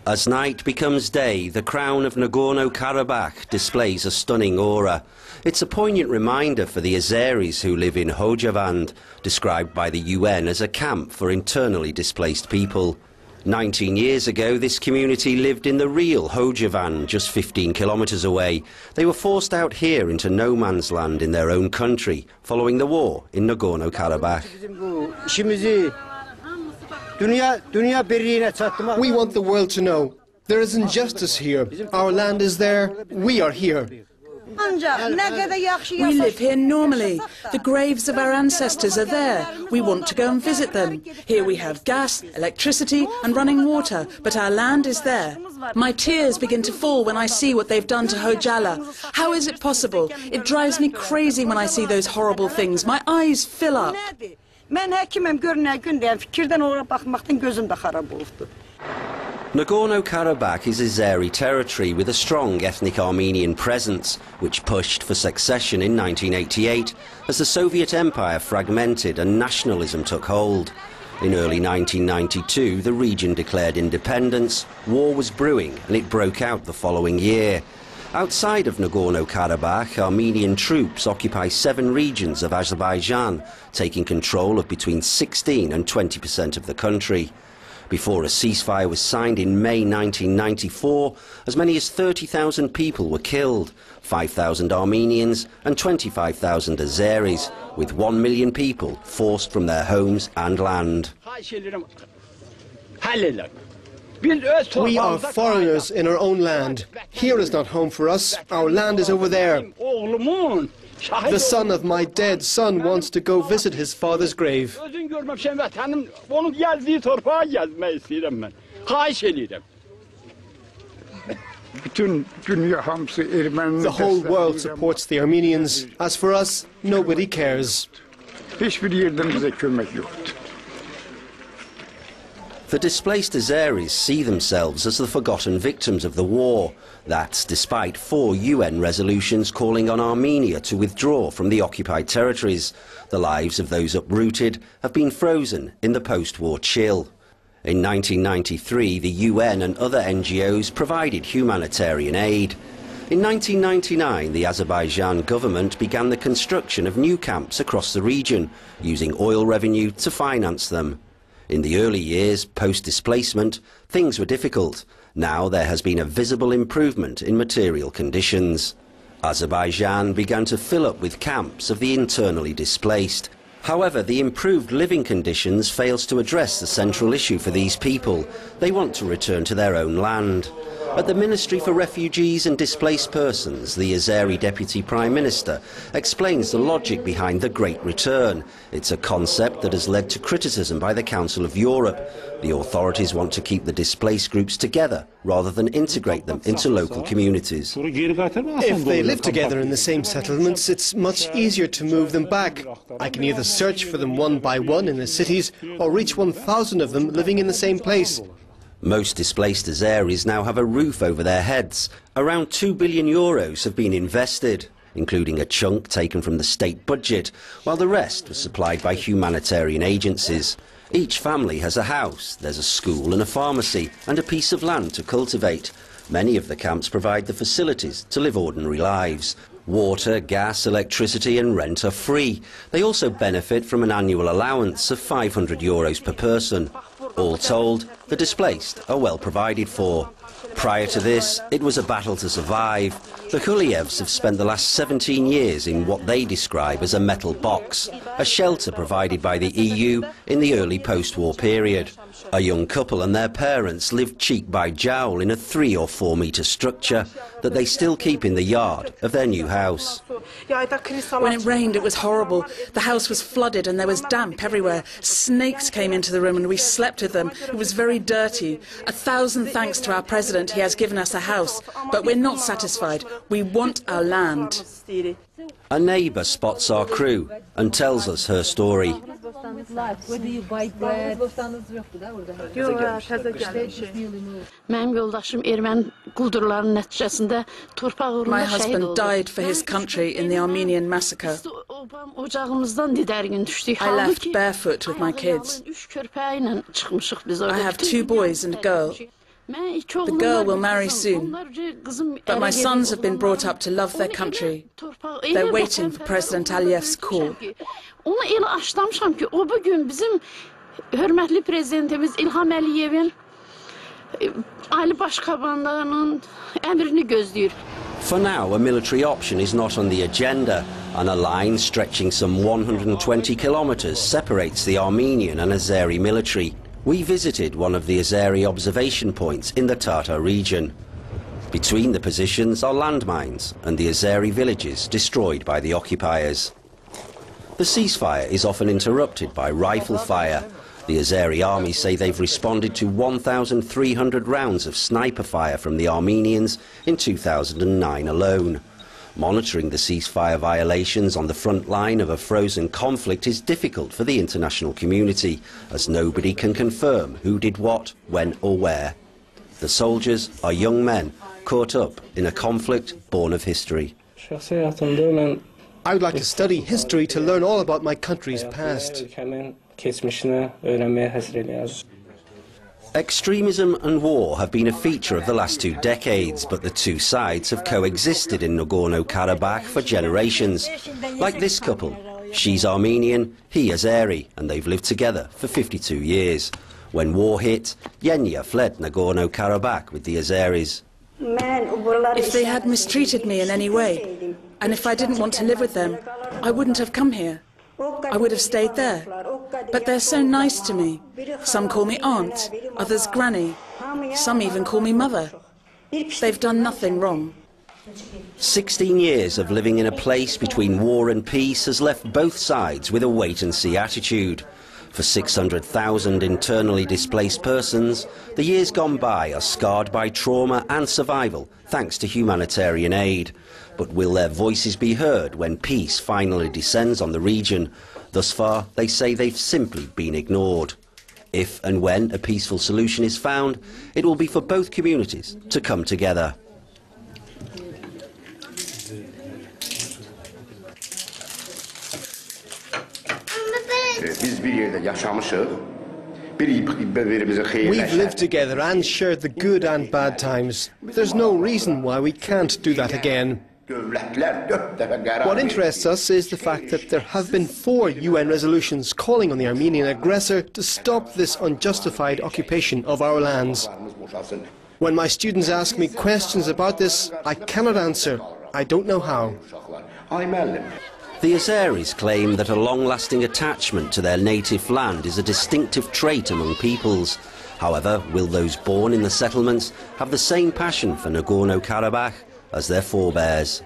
As night becomes day, the crown of Nagorno-Karabakh displays a stunning aura. It's a poignant reminder for the Azeris who live in Hojavand, described by the UN as a camp for internally displaced people. 19 years ago, this community lived in the real Hojavand, just 15 kilometers away. They were forced out here into no man's land in their own country, following the war in Nagorno-Karabakh. We want the world to know there is injustice here. Our land is there. We are here. We live here normally. The graves of our ancestors are there. We want to go and visit them. Here we have gas, electricity and running water, but our land is there. My tears begin to fall when I see what they've done to Hojala. How is it possible? It drives me crazy when I see those horrible things. My eyes fill up. Nagorno-Karabakh is Azeri territory with a strong ethnic Armenian presence, which pushed for succession in 1988 as the Soviet Empire fragmented and nationalism took hold. In early 1992, the region declared independence, war was brewing, and it broke out the following year. Outside of Nagorno-Karabakh, Armenian troops occupy 7 regions of Azerbaijan, taking control of between 16 and 20% of the country. Before a ceasefire was signed in May 1994, as many as 30,000 people were killed, 5,000 Armenians and 25,000 Azeris, with 1 million people forced from their homes and land. We are foreigners in our own land. Here is not home for us. Our land is over there. The son of my dead son wants to go visit his father's grave. The whole world supports the Armenians. As for us, nobody cares. The displaced Azeris see themselves as the forgotten victims of the war. That's despite 4 UN resolutions calling on Armenia to withdraw from the occupied territories. The lives of those uprooted have been frozen in the post-war chill. In 1993, the UN and other NGOs provided humanitarian aid. In 1999, the Azerbaijan government began the construction of new camps across the region, using oil revenue to finance them. In the early years, post-displacement, things were difficult. Now there has been a visible improvement in material conditions. Azerbaijan began to fill up with camps of the internally displaced. However, the improved living conditions fails to address the central issue for these people. They want to return to their own land. At the Ministry for Refugees and Displaced Persons, the Azeri Deputy Prime Minister explains the logic behind the Great Return. It's a concept that has led to criticism by the Council of Europe. The authorities want to keep the displaced groups together rather than integrate them into local communities. If they live together in the same settlements, it's much easier to move them back. I can either search for them one by one in the cities or reach 1,000 of them living in the same place. Most displaced Azeris now have a roof over their heads. Around €2 billion have been invested, including a chunk taken from the state budget, while the rest was supplied by humanitarian agencies. Each family has a house, there's a school and a pharmacy, and a piece of land to cultivate. Many of the camps provide the facilities to live ordinary lives. Water, gas, electricity and rent are free. They also benefit from an annual allowance of €500 per person. All told, the displaced are well provided for. Prior to this, it was a battle to survive. The Kulievs have spent the last 17 years in what they describe as a metal box, a shelter provided by the EU in the early post-war period. A young couple and their parents lived cheek by jowl in a 3 or 4 metre structure that they still keep in the yard of their new house. When it rained, it was horrible. The house was flooded and there was damp everywhere. Snakes came into the room and we slept with them. It was very dirty. 1,000 thanks to our president. He has given us a house. But we're not satisfied. We want our land. A neighbour spots our crew and tells us her story. My husband died for his country in the Armenian massacre. I left barefoot with my kids. I have 2 boys and a girl. The girl will marry soon, but my sons have been brought up to love their country. They're waiting for President Aliyev's call. Onu elə açlamışam ki, o bugün bizim hörmətli prezidentimiz İlham Əliyevin Ali Başkomandanın əmrini gözləyir. For now, a military option is not on the agenda, and a line stretching some 120 kilometres separates the Armenian and Azeri military. We visited one of the Azeri observation points in the Tatar region. Between the positions are landmines and the Azeri villages destroyed by the occupiers. The ceasefire is often interrupted by rifle fire. The Azeri army say they've responded to 1,300 rounds of sniper fire from the Armenians in 2009 alone. Monitoring the ceasefire violations on the front line of a frozen conflict is difficult for the international community, as nobody can confirm who did what, when or where. The soldiers are young men caught up in a conflict born of history. I would like to study history to learn all about my country's past. Extremism and war have been a feature of the last 2 decades, but the two sides have coexisted in Nagorno-Karabakh for generations. Like this couple. She's Armenian, he Azeri, and they've lived together for 52 years. When war hit, Yenya fled Nagorno-Karabakh with the Azeris. If they had mistreated me in any way, and if I didn't want to live with them, I wouldn't have come here. I would have stayed there. But they're so nice to me. Some call me aunt, others granny. Some even call me mother. They've done nothing wrong. 16 years of living in a place between war and peace has left both sides with a wait-and-see attitude. For 600,000 internally displaced persons, the years gone by are scarred by trauma and survival, thanks to humanitarian aid. But will their voices be heard when peace finally descends on the region? Thus far, they say they've simply been ignored. If and when a peaceful solution is found, it will be for both communities to come together. We've lived together and shared the good and bad times. There's no reason why we can't do that again. What interests us is the fact that there have been 4 UN resolutions calling on the Armenian aggressor to stop this unjustified occupation of our lands. When my students ask me questions about this, I cannot answer. I don't know how. The Azeris claim that a long-lasting attachment to their native land is a distinctive trait among peoples. However, will those born in the settlements have the same passion for Nagorno-Karabakh as their forebears?